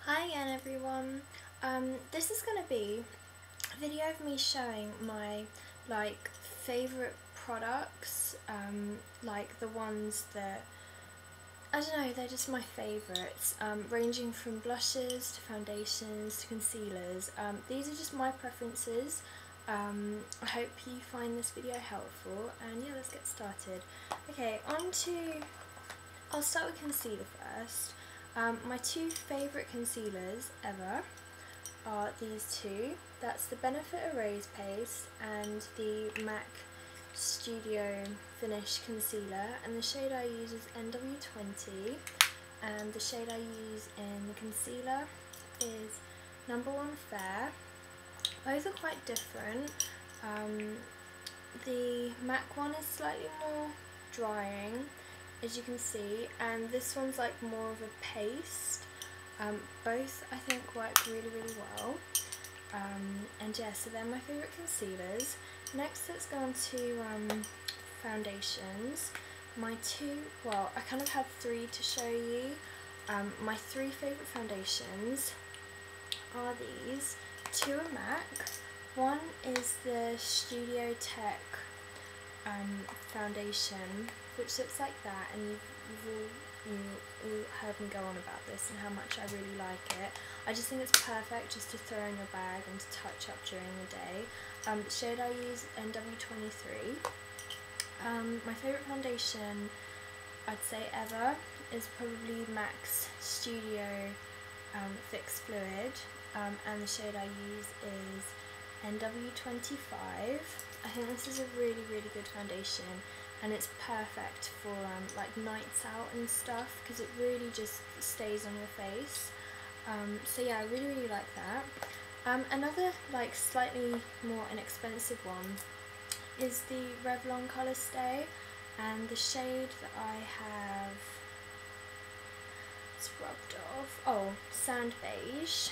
Hi again everyone. This is going to be a video of me showing my favourite products, like the ones that, I don't know, they're just my favourites, ranging from blushes to foundations to concealers. These are just my preferences. I hope you find this video helpful, and yeah, let's get started. Okay, I'll start with concealer first. My two favourite concealers ever are these two. That's the Benefit Erase Paste and the MAC Studio Finish Concealer, and the shade I use is NW20, and the shade I use in the concealer is Number 1 Fair. Both are quite different. The MAC one is slightly more drying, as you can see, and this one's like more of a paste. Both I think work really well, and yeah, so they're my favourite concealers. Next, let's go on to foundations. I kind of had three to show you. My three favourite foundations are these. Two are MAC. One is the Studio Tech foundation, which looks like that, and you've all heard me go on about this and how much I really like it. I just think it's perfect just to throw in your bag and to touch up during the day. The shade I use is NW23. My favourite foundation I'd say ever is probably MAC's Studio Fix Fluid, and the shade I use is NW25. I think this is a really good foundation, and it's perfect for like nights out and stuff, because it really just stays on your face. So yeah, I really like that. Another like slightly more inexpensive one is the Revlon Colour Stay, and the shade that I have, it's rubbed off, Sand Beige,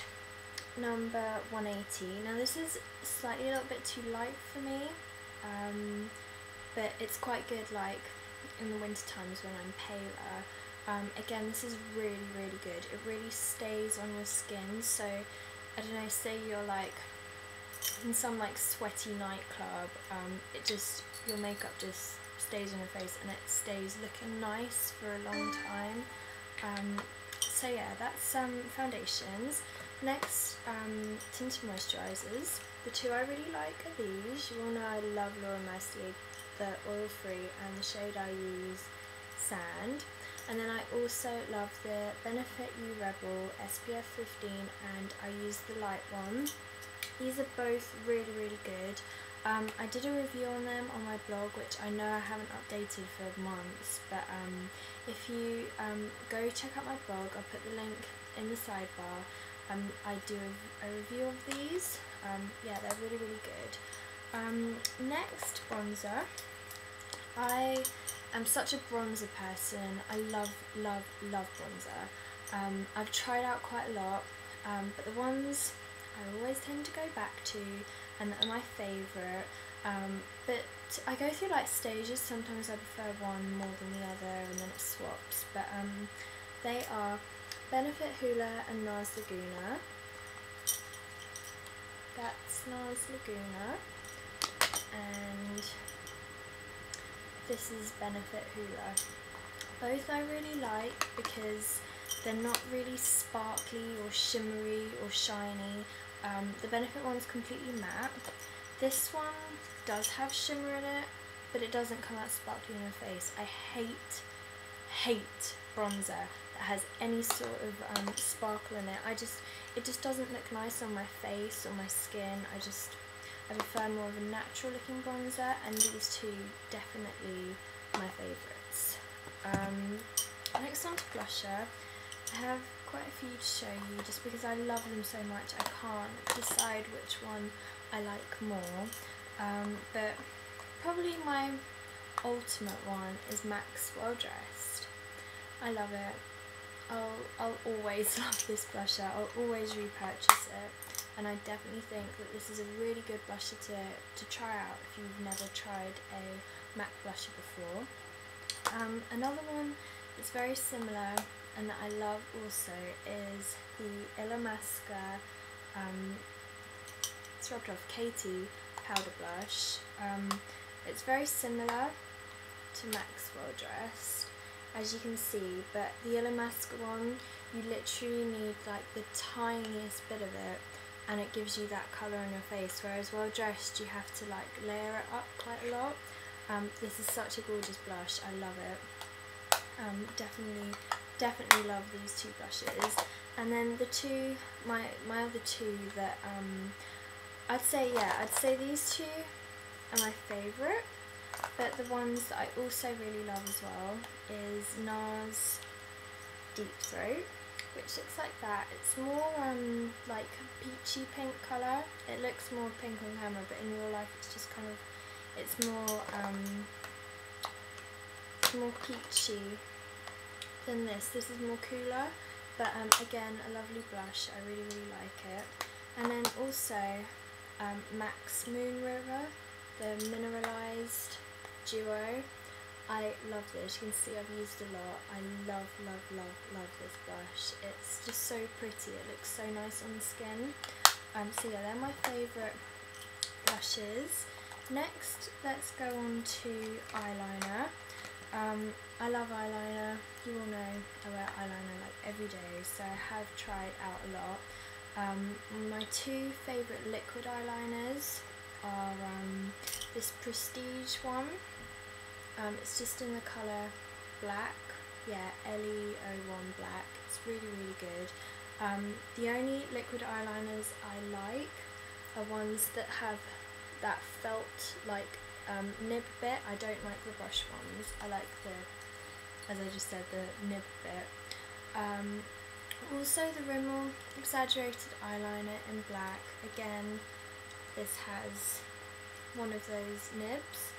number 180. Now this is slightly a little bit too light for me, but it's quite good like in the winter times when I'm paler. Again, this is really good. It really stays on your skin, so I don't know, say you're like in some like sweaty nightclub, your makeup just stays on your face and it stays looking nice for a long time. So yeah, that's foundations. Next, tinted moisturizers. The two I really like are these. You all know I love Laura Mercier, the oil free, and the shade I use, Sand. And then I also love the Benefit You Rebel SPF 15, and I use the light one. These are both really good. I did a review on them on my blog, which I know I haven't updated for months, but if you go check out my blog, I'll put the link in the sidebar. I do a review of these. Yeah, they're really good. Next, bronzer. I am such a bronzer person. I love bronzer. I've tried out quite a lot, but the ones I always tend to go back to and that are my favourite, but I go through like stages. Sometimes I prefer one more than the other, and then it swaps, but they are Benefit Hoola and NARS Laguna. That's NARS Laguna, and this is Benefit Hoola. Both I really like because they're not really sparkly or shimmery or shiny. The Benefit one's completely matte. This one does have shimmer in it, but it doesn't come out sparkly on your face. I hate bronzer that has any sort of sparkle in it. It just doesn't look nice on my face or my skin. I prefer more of a natural looking bronzer, and these two definitely my favourites. Next on to blusher. I have quite a few to show you just because I love them so much. I can't decide which one I like more, but probably my ultimate one is MAC's Well Dressed. I love it. I'll always love this blusher. I'll always repurchase it, and I definitely think that this is a really good blusher to try out if you've never tried a MAC blusher before. Another one that's very similar and that I love also is the Illamasqua it's rubbed off Katie powder blush. It's very similar to Maxwell Dressed, as you can see, but the Illamasqua one, you literally need like the tiniest bit of it and it gives you that colour on your face, whereas Well Dressed you have to like layer it up quite a lot. This is such a gorgeous blush, I love it. Definitely love these two blushes. And then the two, my other two that I'd say these two are my favourite, but the ones that I also really love as well is NARS Deep Throat, which looks like that. It's more like a peachy pink colour. It looks more pink on camera, but in real life it's just kind of, it's more peachy than this. This is more cooler, but again, a lovely blush. I really like it. And then also MAC's Moon River, the mineralised duo. I love this. You can see I've used a lot. I love this blush. It's just so pretty. It looks so nice on the skin. So yeah, they're my favourite blushes. Next, let's go on to eyeliner. I love eyeliner. You all know I wear eyeliner like every day, so I have tried out a lot. My two favourite liquid eyeliners are this Prestige one. It's just in the colour black, yeah, LE01 black. It's really good. The only liquid eyeliners I like are ones that have that felt like nib bit. I don't like the brush ones. I like the, as I just said, the nib bit. Also the Rimmel Exaggerated Eyeliner in black. Again, this has one of those nibs.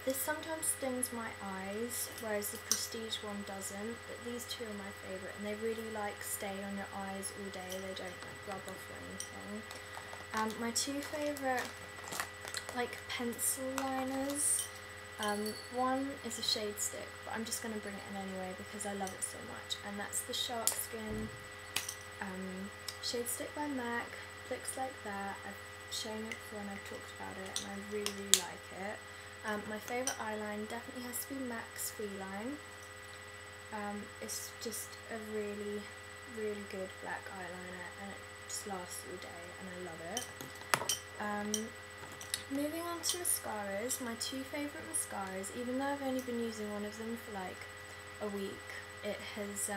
This sometimes stings my eyes, whereas the Prestige one doesn't, but these two are my favourite, and they really like stay on your eyes all day. They don't like rub off or anything. My two favourite like pencil liners, one is a shade stick, but I'm just going to bring it in anyway because I love it so much, and that's the Shark Skin shade stick by MAC. Looks like that. I've shown it before and I've talked about it, and I really like it. My favourite eyeline definitely has to be MAC's Feline. It's just a really good black eyeliner, and it just lasts all day, and I love it. Moving on to mascaras, my two favourite mascaras, even though I've only been using one of them for like a week, it has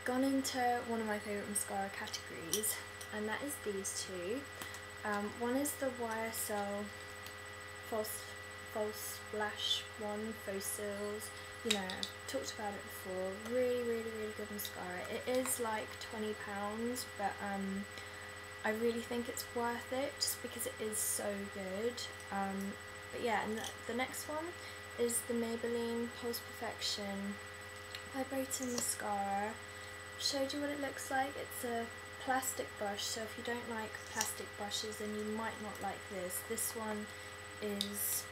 gone into one of my favourite mascara categories, and that is these two. One is the YSL False Lash one, Fossils. You know, I've talked about it before. Really good mascara. It is like £20, but I really think it's worth it just because it is so good. But yeah, and the next one is the Maybelline Pulse Perfection Vibrating Mascara. Showed you what it looks like. It's a plastic brush, so if you don't like plastic brushes, then you might not like this. This one is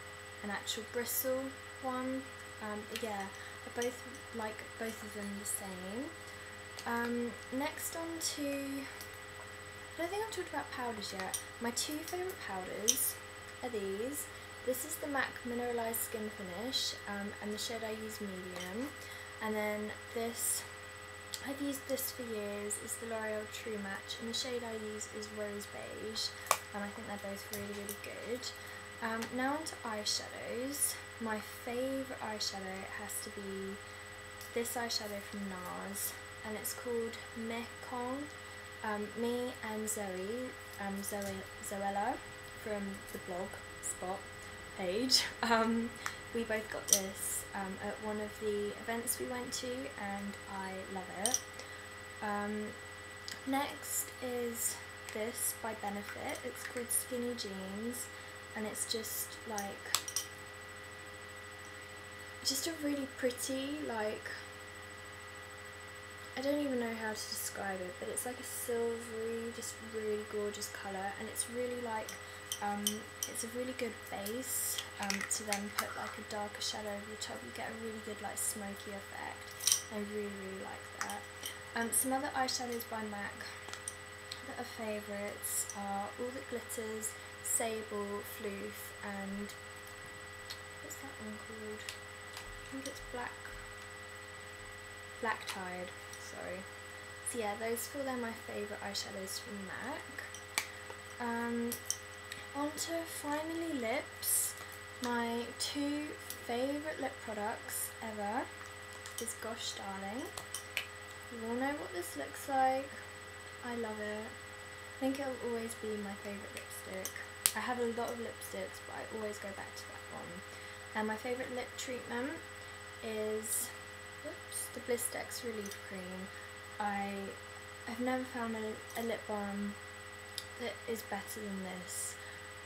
an actual bristle one. Yeah, I like both of them the same. Next on to, I don't think I've talked about powders yet. My two favourite powders are these. This is the MAC Mineralized Skin Finish, and the shade I use, medium. And then this, I've used this for years, is the L'Oreal True Match, and the shade I use is Rose Beige, and I think they're both really good. Now onto eyeshadows. My favourite eyeshadow has to be this eyeshadow from NARS, and it's called Mekong. Me and Zoella from the blog spot page, we both got this at one of the events we went to, and I love it. Next is this by Benefit. It's called Skinny Jeans, and it's just like, just a really pretty, like, I don't even know how to describe it, but it's like a silvery, just really gorgeous colour, and it's really like, it's a really good base to then put like a darker shadow over the top. You get a really good like smoky effect. I really like that. Some other eyeshadows by MAC that are favourites are All That Glitters, Sable, Floof, and what's that one called? I think it's Black Tide, sorry. So yeah, those four, they're my favourite eyeshadows from MAC. Onto finally lips. My two favourite lip products ever is Gosh Darling. You all know what this looks like. I love it. I think it'll always be my favourite lipstick. I have a lot of lipsticks, but I always go back to that one. And my favourite lip treatment is the Blistex Relief Cream. I've never found a lip balm that is better than this.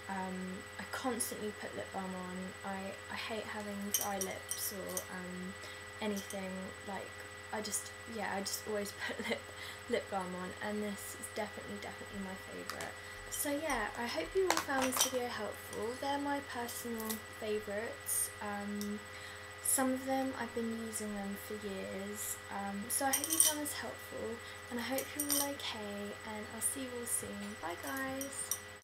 I constantly put lip balm on. I hate having dry lips or anything, like I just always put lip balm on, and this is definitely my favourite. So yeah, I hope you all found this video helpful. They're my personal favourites. Some of them I've been using them for years, so I hope you found this helpful, and I hope you're all okay, and I'll see you all soon. Bye guys!